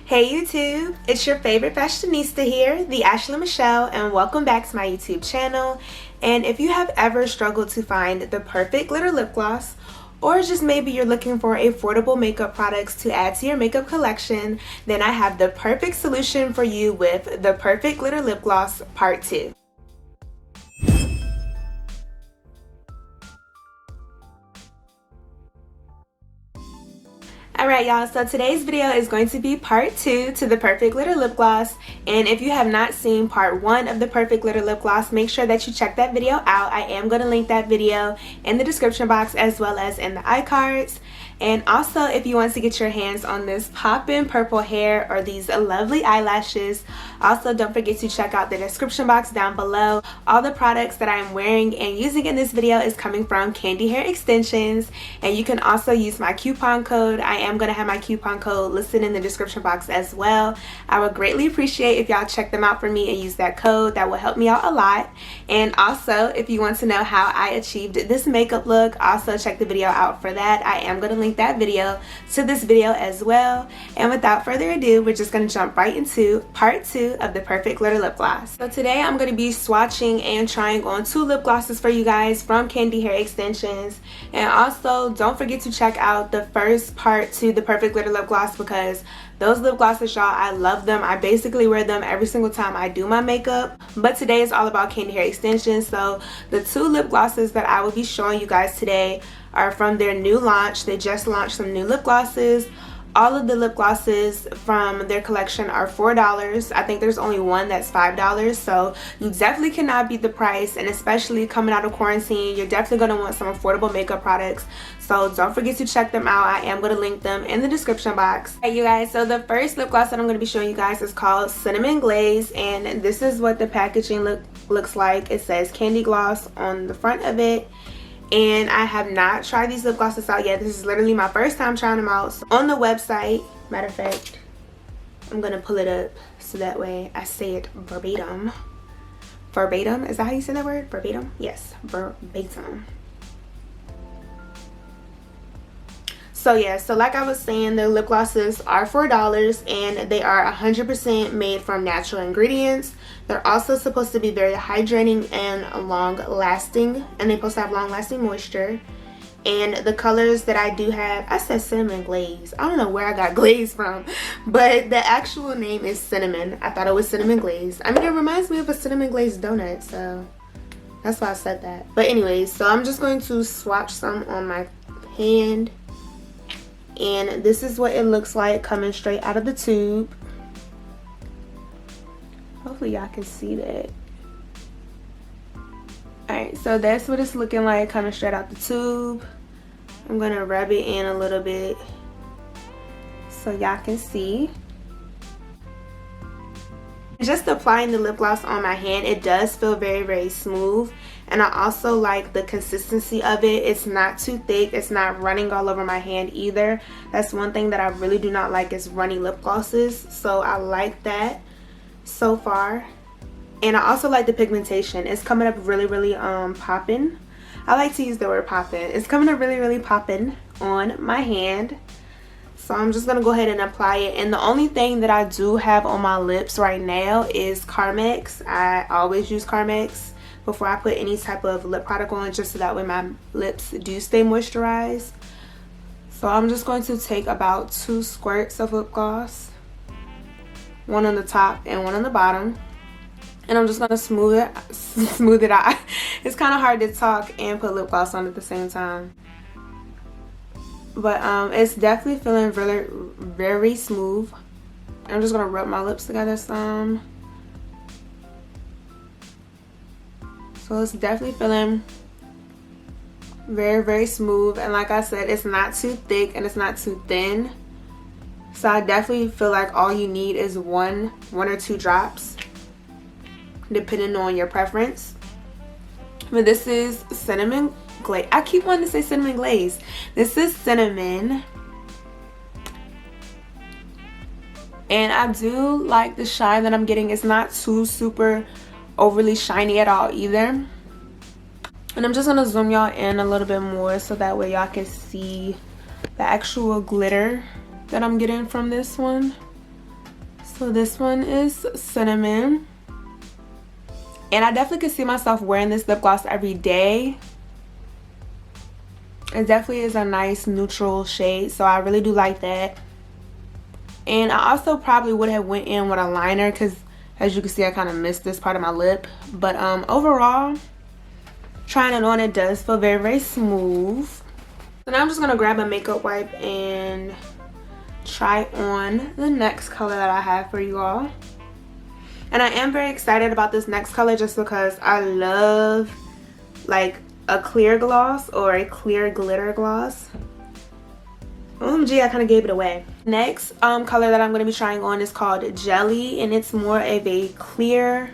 Hey YouTube, it's your favorite fashionista here, the Ashley Michelle, and welcome back to my YouTube channel. And if you have ever struggled to find the perfect glitter lip gloss, or just maybe you're looking for affordable makeup products to add to your makeup collection, then I have the perfect solution for you with the Perfect Glitter Lip Gloss Part 2. Alright y'all, so today's video is going to be part 2 to the Perfect Glitter Lip Gloss, and if you have not seen part 1 of the Perfect Glitter Lip Gloss, make sure that you check that video out. I am going to link that video in the description box as well as in the iCards. And also, if you want to get your hands on this poppin' purple hair or these lovely eyelashes, also don't forget to check out the description box down below. All the products that I'm wearing and using in this video is coming from Candy Hair Extensions, and you can also use my coupon code. I am going to have my coupon code listed in the description box as well. I would greatly appreciate if y'all check them out for me and use that code. That will help me out a lot. And also, if you want to know how I achieved this makeup look, also check the video out for that. I am going to link that video to this video as well. And without further ado, we're just going to jump right into part 2 of the Perfect Glitter Lip Gloss. So today I'm going to be swatching and trying on 2 lip glosses for you guys from Candy Hair Extensions. And also don't forget to check out the first part to the Perfect Glitter Lip Gloss, because those lip glosses, y'all, I love them. I basically wear them every single time I do my makeup. But today is all about Candy Hair Extensions. So the 2 lip glosses that I will be showing you guys today are from their new launch. They just launched some new lip glosses. All of the lip glosses from their collection are $4. I think there's only one that's $5, so you definitely cannot beat the price. And especially coming out of quarantine, you're definitely going to want some affordable makeup products, so don't forget to check them out. I am going to link them in the description box. Hey you guys, so the first lip gloss that I'm going to be showing you guys is called Cinnamon Glaze, and this is what the packaging looks like. It says Candy Gloss on the front of it. And I have not tried these lip glosses out yet. This is literally my first time trying them out. So on the website, matter of fact, I'm gonna pull it up so that way I say it verbatim. Verbatim, is that how you say that word? Verbatim? Yes, verbatim. So yeah, so like I was saying, the lip glosses are $4 and they are 100% made from natural ingredients. They're also supposed to be very hydrating and long lasting, and they're supposed to have long lasting moisture. And the colors that I do have, I said Cinnamon Glaze. I don't know where I got Glaze from, but the actual name is Cinnamon. I thought it was Cinnamon Glaze. I mean, it reminds me of a cinnamon glazed donut, so that's why I said that. But anyways, so I'm just going to swatch some on my hand. And this is what it looks like coming straight out of the tube. Hopefully y'all can see that. Alright, so that's what it's looking like coming straight out the tube. I'm going to rub it in a little bit so y'all can see. Just applying the lip gloss on my hand, it does feel very, very smooth. And I also like the consistency of it. It's not too thick. It's not running all over my hand either. That's one thing that I really do not like, is runny lip glosses. So I like that so far. And I also like the pigmentation. It's coming up really, really popping. I like to use the word popping. It's coming up really, really popping on my hand. So I'm just going to go ahead and apply it. And the only thing that I do have on my lips right now is Carmex. I always use Carmex before I put any type of lip product on, just so that way my lips do stay moisturized. So I'm just going to take about 2 squirts of lip gloss. One on the top and one on the bottom. And I'm just going to smooth it out. It's kind of hard to talk and put lip gloss on at the same time. But it's definitely feeling really, very smooth. I'm just going to rub my lips together some. So it's definitely feeling very, very smooth. And like I said, it's not too thick and it's not too thin. So I definitely feel like all you need is one or 2 drops, depending on your preference. But this is Cinnamon Glaze. I keep wanting to say Cinnamon Glaze. This is Cinnamon. And I do like the shine that I'm getting. It's not too super overly shiny at all either. And I'm just going to zoom y'all in a little bit more so that way y'all can see the actual glitter that I'm getting from this one. So this one is Cinnamon. And I definitely could see myself wearing this lip gloss every day. It definitely is a nice neutral shade, so I really do like that. And I also probably would have went in with a liner because as you can see I kind of missed this part of my lip. But overall, trying it on, it does feel very, very smooth. So now I'm just going to grab a makeup wipe and try on the next color that I have for you all. And I am very excited about this next color just because I love like a clear gloss or a clear glitter gloss. OMG, I kind of gave it away. Next color that I'm going to be trying on is called Jelly, and it's more of a clear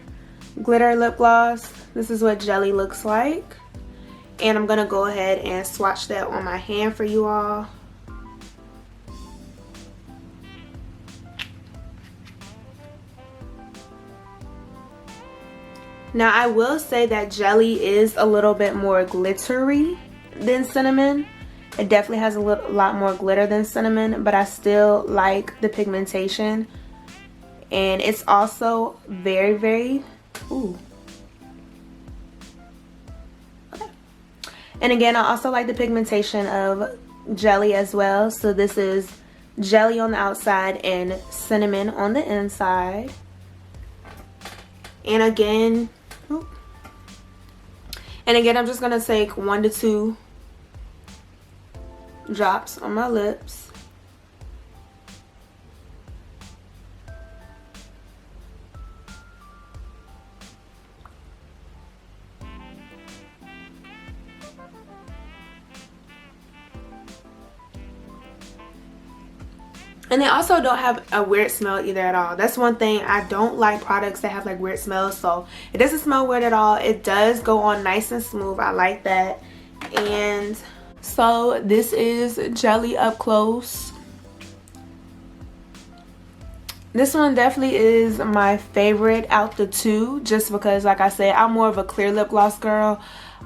glitter lip gloss. This is what Jelly looks like. And I'm going to go ahead and swatch that on my hand for you all. Now I will say that Jelly is a little bit more glittery than Cinnamon. It definitely has a lot more glitter than Cinnamon, but I still like the pigmentation. And it's also very, very, ooh. Okay. And again, I also like the pigmentation of Jelly as well. So this is Jelly on the outside and Cinnamon on the inside. And again, I'm just going to take 1 to 2 drops on my lips. And they also don't have a weird smell either at all. That's one thing. I don't like products that have like weird smells. So it doesn't smell weird at all. It does go on nice and smooth. I like that. And so this is Jelly up close. This one definitely is my favorite out the two. Just because like I said, I'm more of a clear lip gloss girl.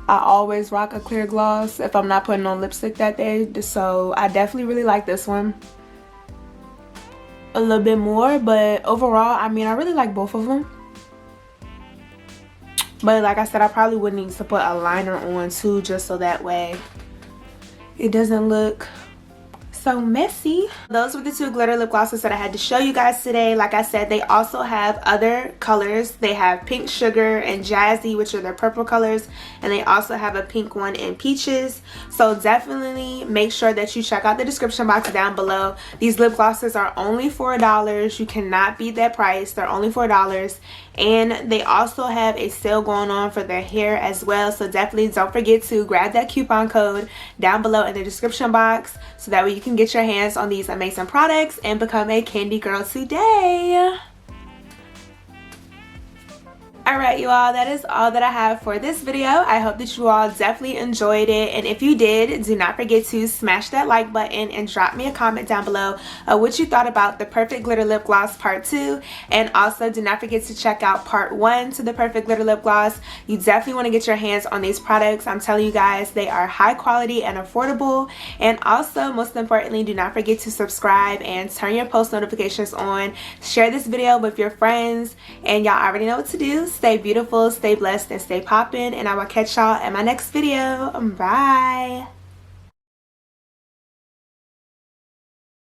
I always rock a clear gloss if I'm not putting on lipstick that day. So I definitely really like this one a little bit more, but overall, I mean, I really like both of them. But like I said, I probably would need to put a liner on too, just so that way it doesn't look so messy. Those were the 2 glitter lip glosses that I had to show you guys today. Like I said, they also have other colors. They have Pink Sugar and Jazzy, which are their purple colors, and they also have a pink one in Peaches. So definitely make sure that you check out the description box down below. These lip glosses are only $4. You cannot beat that price. They're only $4. And they also have a sale going on for their hair as well. So definitely don't forget to grab that coupon code down below in the description box so that way you can get your hands on these amazing products and become a candy girl today. Alright you all, that is all that I have for this video. I hope that you all definitely enjoyed it, and if you did, do not forget to smash that like button and drop me a comment down below what you thought about the Perfect Glitter Lip Gloss Part 2, and also do not forget to check out Part 1 to the Perfect Glitter Lip Gloss. You definitely want to get your hands on these products. I'm telling you guys, they are high quality and affordable, and also most importantly, do not forget to subscribe and turn your post notifications on. Share this video with your friends, and y'all already know what to do. Stay beautiful, stay blessed, and stay poppin', and I will catch y'all in my next video. Bye.